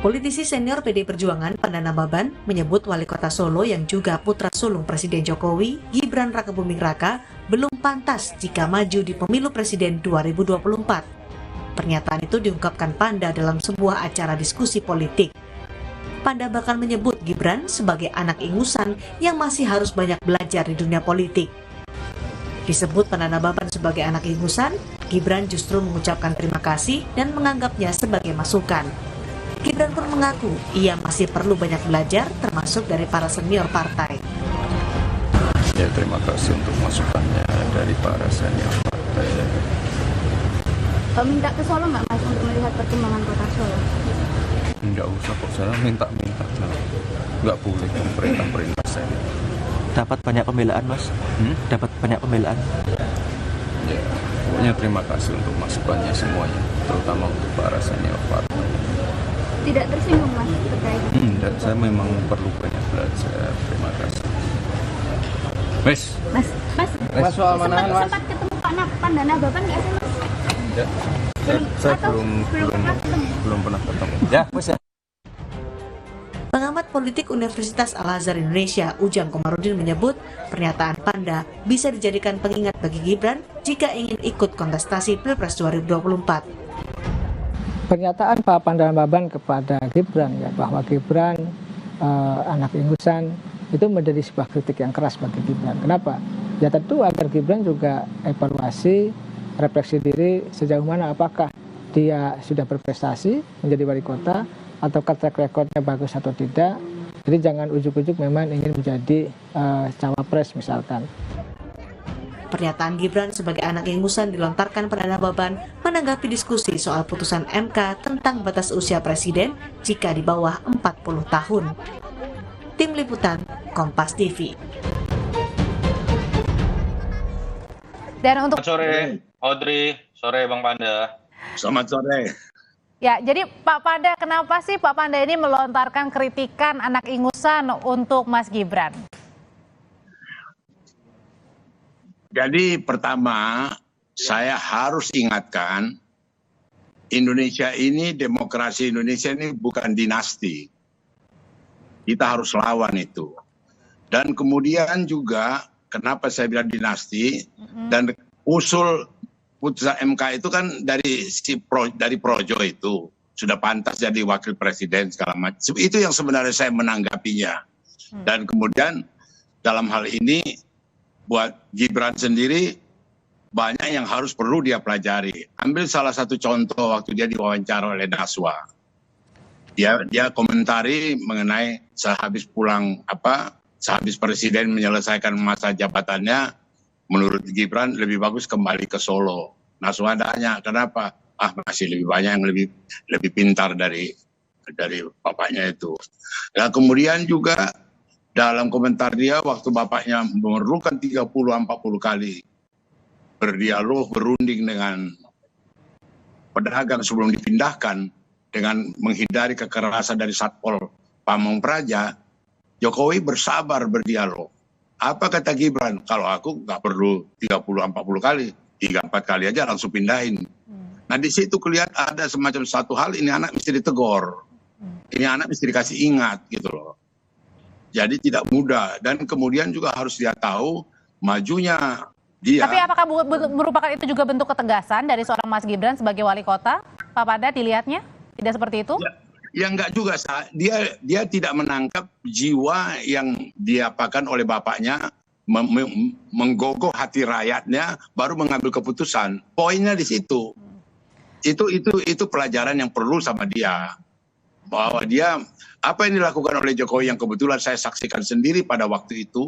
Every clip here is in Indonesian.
Politisi senior PD Perjuangan Panda Nababan menyebut wali kota Solo yang juga putra sulung Presiden Jokowi, Gibran Rakebuming Raka, belum pantas jika maju di pemilu presiden 2024. Pernyataan itu diungkapkan Panda dalam sebuah acara diskusi politik. Panda bahkan menyebut Gibran sebagai anak ingusan yang masih harus banyak belajar di dunia politik. Disebut Panda Nababan sebagai anak ingusan, Gibran justru mengucapkan terima kasih dan menganggapnya sebagai masukan. Gibran pun mengaku ia masih perlu banyak belajar termasuk dari para senior partai. Ya, terima kasih untuk masukannya dari para senior partai. Minta ke Solo nggak Mas untuk melihat perkembangan kota Solo? Nggak usah kok, saya minta. Nggak boleh pemerintah perintah saya. Dapat banyak pembelaan Mas? Dapat banyak pembelaan? Ya, pokoknya terima kasih untuk masukannya semuanya, terutama untuk para senior partai. Tidak tersinggung Mas terkait? Dan saya memang perlu banyak belajar. Terima kasih. Mas soal mana Mas? Sempat ketemu Panda Nababan nggak sih Mas? Ya, saya belum pernah ketemu. Ya, Mas ya. Pengamat politik Universitas Al-Azhar Indonesia, Ujang Komarudin menyebut pernyataan Panda bisa dijadikan pengingat bagi Gibran jika ingin ikut kontestasi Pilpres 2024. Pernyataan Pak Panda Nababan kepada Gibran ya bahwa Gibran anak ingusan itu menjadi sebuah kritik yang keras bagi Gibran. Kenapa? Ya tentu agar Gibran juga evaluasi, refleksi diri sejauh mana apakah dia sudah berprestasi menjadi wali kota atau track recordnya bagus atau tidak. Jadi jangan ujuk-ujuk memang ingin menjadi cawapres misalkan. Pernyataan Gibran sebagai anak ingusan dilontarkan Panda Nababan menanggapi diskusi soal putusan MK tentang batas usia presiden jika di bawah 40 tahun. Tim Liputan, Kompas TV. Dan untuk sore, Audrey, sore Bang Panda. Selamat sore. Ya, jadi Pak Panda, kenapa sih Pak Panda ini melontarkan kritikan anak ingusan untuk Mas Gibran? Jadi pertama, saya harus ingatkan, Indonesia ini, demokrasi Indonesia ini bukan dinasti. Kita harus lawan itu. Dan kemudian juga, kenapa saya bilang dinasti, dan usul putusan MK itu kan dari Projo itu, sudah pantas jadi wakil presiden segala macam. Itu yang sebenarnya saya menanggapinya. Dan kemudian dalam hal ini, buat Gibran sendiri banyak yang harus perlu dia pelajari. Ambil salah satu contoh waktu dia diwawancara oleh Naswa. Dia komentari mengenai sehabis presiden menyelesaikan masa jabatannya, menurut Gibran lebih bagus kembali ke Solo. Naswa tanya, kenapa? Masih lebih banyak yang lebih pintar dari bapaknya itu. Nah, kemudian juga dalam komentar dia waktu bapaknya memerlukan 30-40 kali berdialog, berunding dengan pedagang sebelum dipindahkan dengan menghindari kekerasan dari Satpol Pamong Praja, Jokowi bersabar berdialog. Apa kata Gibran? Kalau aku nggak perlu 30-40 kali, 3-4 kali aja langsung pindahin. Nah di situ kelihatan ada semacam satu hal, ini anak mesti ditegur. Ini anak mesti dikasih ingat gitu loh. Jadi tidak mudah, dan kemudian juga harus dia tahu majunya dia. Tapi apakah merupakan itu juga bentuk ketegasan dari seorang Mas Gibran sebagai wali kota? Pak Panda dilihatnya tidak seperti itu? Ya enggak juga, dia tidak menangkap jiwa yang diapakan oleh bapaknya, menggogoh hati rakyatnya, baru mengambil keputusan. Poinnya di situ. Itu pelajaran yang perlu sama dia. Bahwa dia, apa yang dilakukan oleh Jokowi yang kebetulan saya saksikan sendiri pada waktu itu,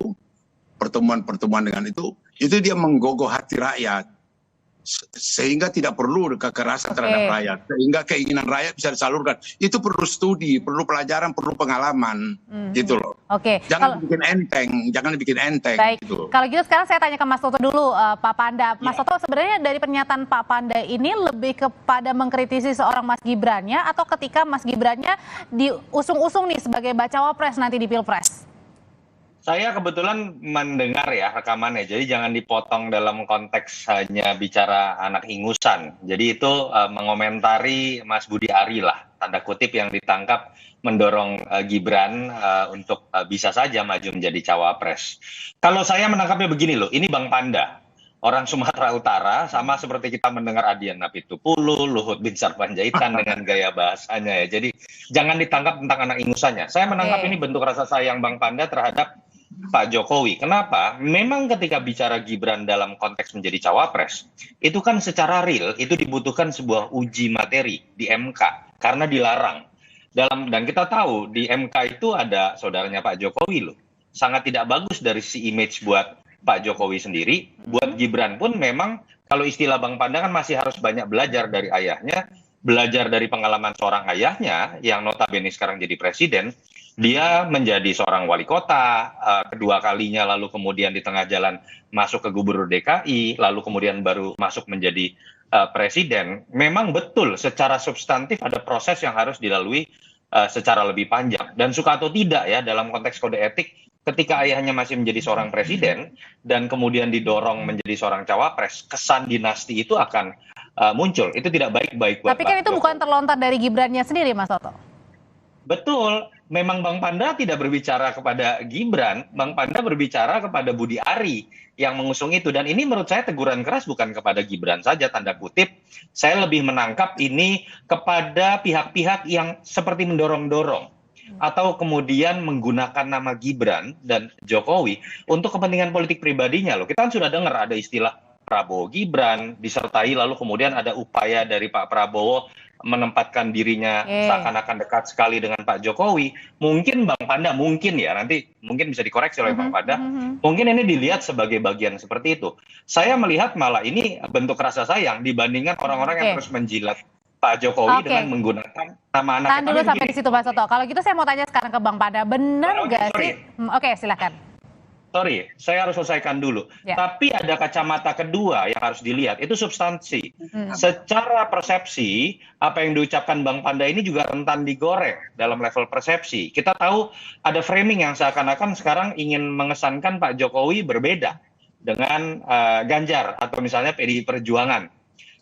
pertemuan-pertemuan dengan itu dia menggogoh hati rakyat. Sehingga tidak perlu kekerasan terhadap rakyat. Sehingga keinginan rakyat bisa disalurkan. Itu perlu studi, perlu pelajaran, perlu pengalaman. Gitu loh. Jangan dibikin enteng. Baik, gitu. Kalau gitu sekarang saya tanya ke Mas Toto dulu, Pak Panda. Mas Toto, sebenarnya dari pernyataan Pak Panda ini lebih kepada mengkritisi seorang Mas Gibrannya atau ketika Mas Gibrannya diusung-usung nih sebagai bacawa pres nanti di Pilpres? Saya kebetulan mendengar ya rekamannya, jadi jangan dipotong dalam konteks hanya bicara anak ingusan. Jadi itu mengomentari Mas Budi Ari lah. tanda kutip yang ditangkap mendorong Gibran untuk bisa saja maju menjadi cawapres. Kalau saya menangkapnya begini loh, ini Bang Panda, orang Sumatera Utara, sama seperti kita mendengar Adian Apitupulu, Luhut bin Sarpanjaitan dengan gaya bahasanya ya. Jadi jangan ditangkap tentang anak ingusannya. Saya menangkap ini bentuk rasa sayang Bang Panda terhadap Pak Jokowi. Kenapa? Memang ketika bicara Gibran dalam konteks menjadi cawapres, itu kan secara real itu dibutuhkan sebuah uji materi di MK karena dilarang. Dan kita tahu di MK itu ada saudaranya Pak Jokowi loh. Sangat tidak bagus dari si image buat Pak Jokowi sendiri. Buat Gibran pun memang kalau istilah Bang Panda kan masih harus banyak belajar dari ayahnya, belajar dari pengalaman seorang ayahnya yang notabene sekarang jadi presiden. Dia menjadi seorang wali kota, kedua kalinya lalu kemudian di tengah jalan masuk ke gubernur DKI, lalu kemudian baru masuk menjadi presiden. Memang betul secara substantif ada proses yang harus dilalui secara lebih panjang. Dan suka atau tidak ya dalam konteks kode etik, ketika ayahnya masih menjadi seorang presiden dan kemudian didorong menjadi seorang cawapres, kesan dinasti itu akan muncul. Itu tidak baik-baik buat Tapi kan itu bukan terlontar dari Gibrannya sendiri, Mas Toto. Betul, memang Bang Panda tidak berbicara kepada Gibran, Bang Panda berbicara kepada Budi Ari yang mengusung itu. Dan ini menurut saya teguran keras bukan kepada Gibran saja, tanda kutip. Saya lebih menangkap ini kepada pihak-pihak yang seperti mendorong-dorong atau kemudian menggunakan nama Gibran dan Jokowi untuk kepentingan politik pribadinya loh. Kita kan sudah dengar ada istilah Prabowo Gibran, disertai lalu kemudian ada upaya dari Pak Prabowo menempatkan dirinya seakan-akan dekat sekali dengan Pak Jokowi. Mungkin Bang Panda, mungkin ya, nanti mungkin bisa dikoreksi oleh Bang Panda, mungkin ini dilihat sebagai bagian seperti itu. Saya melihat malah ini bentuk rasa sayang dibandingkan orang-orang yang terus menjilat Pak Jokowi dengan menggunakan nama anak. Tahan dulu sampai di situ Mas Toto. Kalau gitu saya mau tanya sekarang ke Bang Panda, benar nggak sih? Oke, silakan. Sorry, saya harus selesaikan dulu. Ya. Tapi ada kacamata kedua yang harus dilihat, itu substansi. Secara persepsi, apa yang diucapkan Bang Panda ini juga rentan digoreng dalam level persepsi. Kita tahu ada framing yang seakan-akan sekarang ingin mengesankan Pak Jokowi berbeda dengan Ganjar atau misalnya PDI Perjuangan,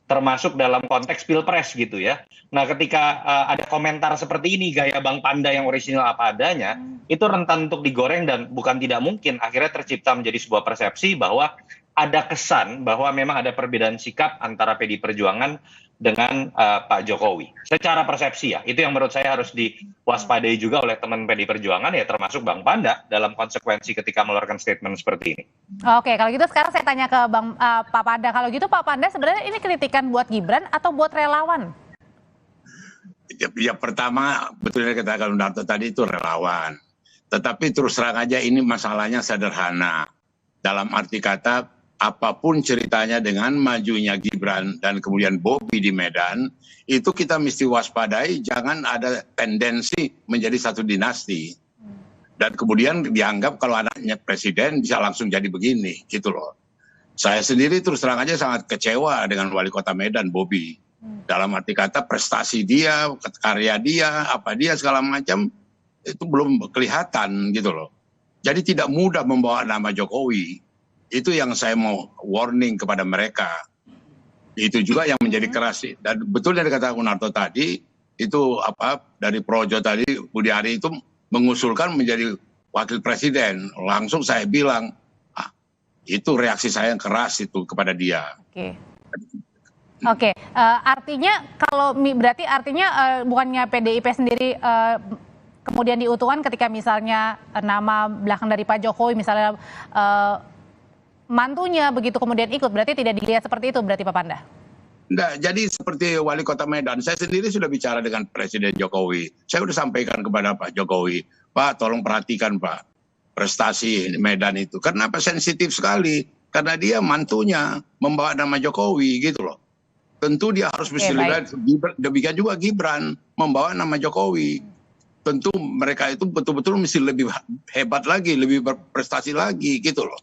termasuk dalam konteks Pilpres gitu ya. Nah ketika ada komentar seperti ini, gaya Bang Panda yang orisinal apa adanya, itu rentan untuk digoreng dan bukan tidak mungkin akhirnya tercipta menjadi sebuah persepsi bahwa ada kesan bahwa memang ada perbedaan sikap antara PDI Perjuangan dengan Pak Jokowi. Secara persepsi ya, itu yang menurut saya harus diwaspadai juga oleh teman PDI Perjuangan ya, termasuk Bang Panda dalam konsekuensi ketika mengeluarkan statement seperti ini. Oke, kalau gitu sekarang saya tanya ke Pak Panda. Kalau gitu Pak Panda sebenarnya ini kritikan buat Gibran atau buat relawan? Ya pertama, betul yang katakan Undarto tadi itu relawan. Tetapi terus terang aja ini masalahnya sederhana. Dalam arti kata, apapun ceritanya dengan majunya Gibran dan kemudian Bobi di Medan, itu kita mesti waspadai jangan ada tendensi menjadi satu dinasti. Dan kemudian dianggap kalau anaknya presiden bisa langsung jadi begini, gitu loh. Saya sendiri terus terang aja sangat kecewa dengan wali kota Medan, Bobi. Dalam arti kata prestasi dia, karya dia, apa dia segala macam, itu belum kelihatan gitu loh. Jadi tidak mudah membawa nama Jokowi. Itu yang saya mau warning kepada mereka. Itu juga yang menjadi keras. Dan betul yang dikatakan Unarto tadi, itu apa dari Projo tadi, Budi Ari itu mengusulkan menjadi wakil presiden. Langsung saya bilang, itu reaksi saya yang keras itu kepada dia. Oke, artinya kalau berarti artinya bukannya PDIP sendiri kemudian diuntungkan ketika misalnya nama belakang dari Pak Jokowi misalnya mantunya begitu kemudian ikut, berarti tidak dilihat seperti itu berarti Pak Panda? Enggak, jadi seperti wali kota Medan, saya sendiri sudah bicara dengan Presiden Jokowi. Saya sudah sampaikan kepada Pak Jokowi, Pak tolong perhatikan Pak, prestasi Medan itu. Kenapa sensitif sekali? Karena dia mantunya membawa nama Jokowi gitu loh. Tentu dia harus mesti lihat, demikian juga Gibran membawa nama Jokowi. Tentu mereka itu betul-betul mesti lebih hebat lagi, lebih berprestasi lagi gitu loh.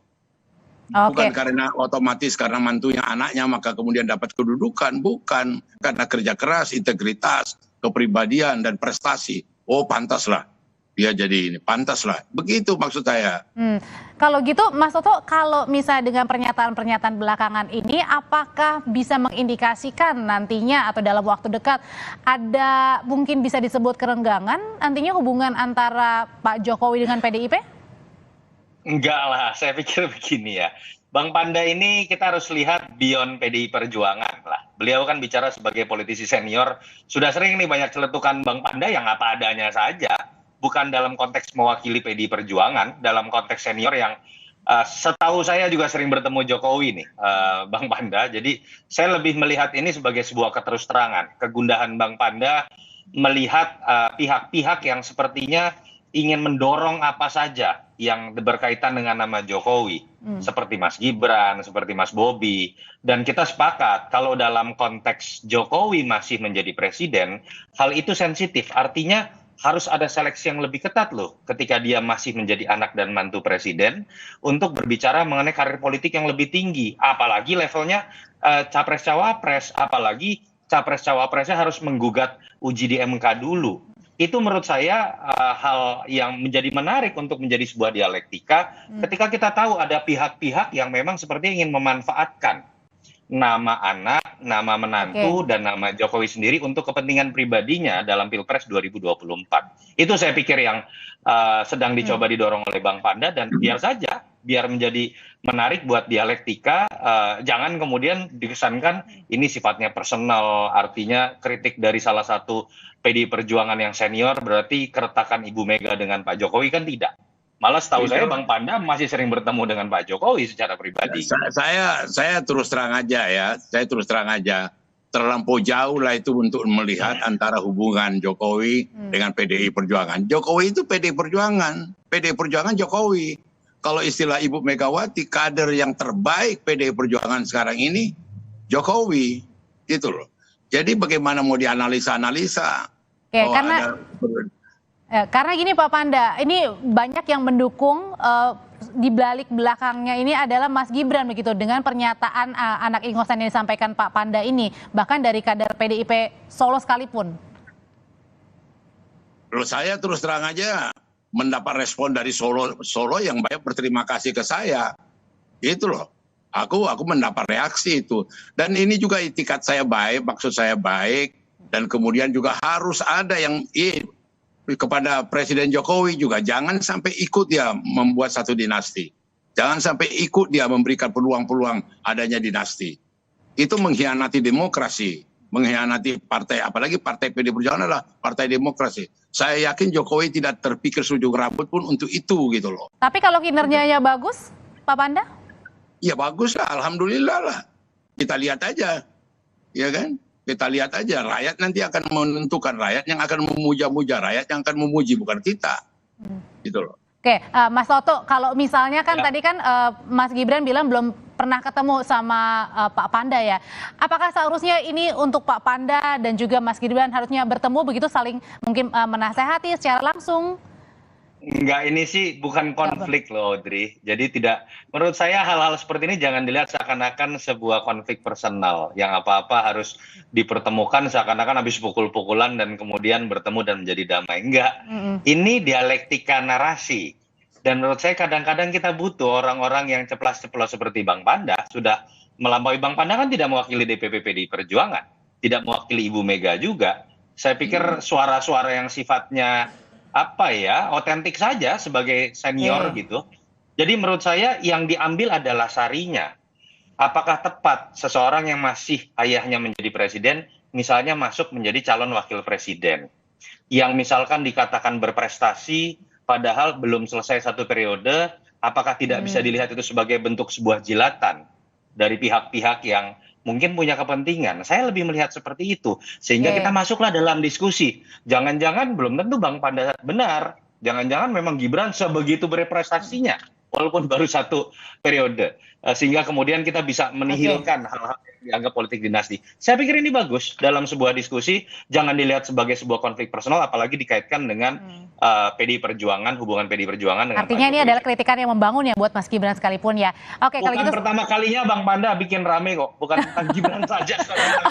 Bukan karena otomatis karena mantunya anaknya maka kemudian dapat kedudukan, bukan. Karena kerja keras, integritas, kepribadian dan prestasi. Oh pantaslah dia jadi ini. Pantas lah. Begitu maksud saya. Kalau gitu, Mas Toto, kalau misalnya dengan pernyataan-pernyataan belakangan ini, apakah bisa mengindikasikan nantinya atau dalam waktu dekat ada mungkin bisa disebut kerenggangan nantinya hubungan antara Pak Jokowi dengan PDIP? Enggak lah, saya pikir begini ya. Bang Panda ini kita harus lihat beyond PDI Perjuangan lah. Beliau kan bicara sebagai politisi senior, sudah sering nih banyak celetukan Bang Panda yang apa adanya saja. Bukan dalam konteks mewakili PDI Perjuangan, dalam konteks senior yang setahu saya juga sering bertemu Jokowi nih, Bang Panda. Jadi saya lebih melihat ini sebagai sebuah keterus-terangan. Kegundahan Bang Panda melihat pihak-pihak yang sepertinya ingin mendorong apa saja yang berkaitan dengan nama Jokowi. Seperti Mas Gibran, seperti Mas Bobi. Dan kita sepakat kalau dalam konteks Jokowi masih menjadi presiden, hal itu sensitif. Artinya harus ada seleksi yang lebih ketat loh ketika dia masih menjadi anak dan mantu presiden untuk berbicara mengenai karir politik yang lebih tinggi. Apalagi levelnya capres-cawapres, apalagi capres-cawapresnya harus menggugat uji di MK dulu. Itu menurut saya hal yang menjadi menarik untuk menjadi sebuah dialektika ketika kita tahu ada pihak-pihak yang memang seperti ingin memanfaatkan nama anak, nama menantu, dan nama Jokowi sendiri untuk kepentingan pribadinya dalam Pilpres 2024. Itu saya pikir yang sedang dicoba didorong oleh Bang Panda, dan biar saja, biar menjadi menarik buat dialektika, jangan kemudian dikesankan ini sifatnya personal, artinya kritik dari salah satu PDI Perjuangan yang senior berarti keretakan Ibu Mega dengan Pak Jokowi, kan tidak. Malah setahu saya Bang Panda masih sering bertemu dengan Pak Jokowi secara pribadi. Saya terus terang aja ya, terlampau jauh lah itu untuk melihat antara hubungan Jokowi dengan PDI Perjuangan. Jokowi itu PDI Perjuangan Jokowi. Kalau istilah Ibu Megawati, kader yang terbaik PDI Perjuangan sekarang ini Jokowi, gitu loh. Jadi bagaimana mau dianalisa-analisa? Karena gini Pak Panda, ini banyak yang mendukung di balik belakangnya ini adalah Mas Gibran begitu dengan pernyataan anak ingosan yang disampaikan Pak Panda ini, bahkan dari kader PDIP Solo sekalipun. Loh, saya terus terang aja mendapat respon dari Solo yang banyak berterima kasih ke saya. Itu loh. Aku mendapat reaksi itu. Dan ini juga itikat saya baik, maksud saya baik, dan kemudian juga harus ada yang kepada Presiden Jokowi juga, jangan sampai ikut dia membuat satu dinasti. Jangan sampai ikut dia memberikan peluang-peluang adanya dinasti. Itu mengkhianati demokrasi, mengkhianati partai, apalagi partai PDI Perjuangan adalah partai demokrasi. Saya yakin Jokowi tidak terpikir sujud rambut pun untuk itu gitu loh. Tapi kalau kinerjanya bagus, Pak Panda? Ya bagus lah, alhamdulillah lah. Kita lihat aja, ya kan? Kita lihat aja, rakyat nanti akan menentukan, rakyat yang akan memuja-muja, rakyat yang akan memuji, bukan kita. Gitu loh. Oke, Mas Toto, kalau misalnya kan tadi kan Mas Gibran bilang belum pernah ketemu sama Pak Panda ya. Apakah seharusnya ini untuk Pak Panda dan juga Mas Gibran harusnya bertemu begitu, saling mungkin menasehati secara langsung? Enggak, ini sih bukan konflik loh Audrey. Jadi tidak, menurut saya hal-hal seperti ini jangan dilihat seakan-akan sebuah konflik personal yang apa-apa harus dipertemukan seakan-akan habis pukul-pukulan dan kemudian bertemu dan menjadi damai. Enggak, ini dialektika narasi. Dan menurut saya kadang-kadang kita butuh orang-orang yang ceplas-ceplos seperti Bang Panda. Sudah melampaui. Bang Panda kan tidak mewakili DPP PDI Perjuangan, tidak mewakili Ibu Mega juga. Saya pikir suara-suara yang sifatnya otentik saja sebagai senior gitu. Jadi menurut saya yang diambil adalah sarinya. Apakah tepat seseorang yang masih ayahnya menjadi presiden, misalnya masuk menjadi calon wakil presiden, yang misalkan dikatakan berprestasi, padahal belum selesai satu periode, apakah tidak bisa dilihat itu sebagai bentuk sebuah jilatan dari pihak-pihak yang mungkin punya kepentingan? Saya lebih melihat seperti itu. Sehingga kita masuklah dalam diskusi. Jangan-jangan belum tentu Bang Panda benar. Jangan-jangan memang Gibran sebegitu berprestasinya, walaupun baru satu periode. Sehingga kemudian kita bisa menihilkan hal-hal yang dianggap politik dinasti. Saya pikir ini bagus dalam sebuah diskusi. Jangan dilihat sebagai sebuah konflik personal, apalagi dikaitkan dengan PDI Perjuangan, hubungan PDI Perjuangan dengan Artinya Pak ini Jokowi. adalah kritikan yang membangun ya buat Mas Gibran sekalipun ya. Oke, kalau Bukan gitu. pertama kalinya Bang Panda bikin rame kok, bukan tentang Gibran saja sekarang.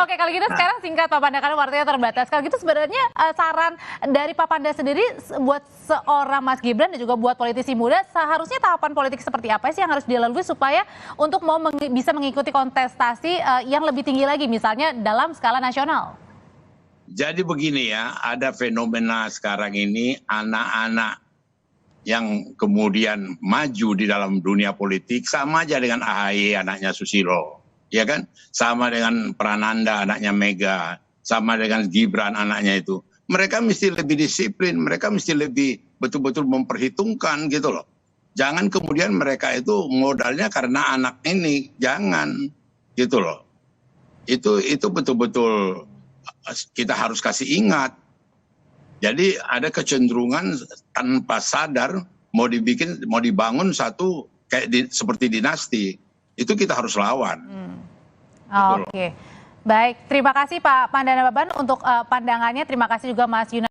Oke, kalau gitu sekarang singkat Pak Panda karena waktunya terbatas. Kalau gitu sebenarnya saran dari Pak Panda sendiri buat seorang Mas Gibran dan juga buat politisi muda, seharusnya tahapan politik seperti apa sih yang harus dilalui supaya untuk mau bisa mengikuti kontestasi yang lebih tinggi lagi, misalnya dalam skala nasional? Jadi begini ya, ada fenomena sekarang ini anak-anak yang kemudian maju di dalam dunia politik sama aja dengan AHY anaknya Susilo, ya kan? Sama dengan Prananda anaknya Mega, sama dengan Gibran anaknya itu. Mereka mesti lebih disiplin, mereka mesti lebih betul-betul memperhitungkan gitu loh. Jangan kemudian mereka itu modalnya karena anak ini, jangan gitu loh. Itu betul-betul kita harus kasih ingat. Jadi ada kecenderungan tanpa sadar mau dibangun satu kayak seperti dinasti. Itu kita harus lawan. Gitu loh. Oke. Baik, terima kasih Pak Pandana Baban untuk pandangannya. Terima kasih juga Mas Yuna.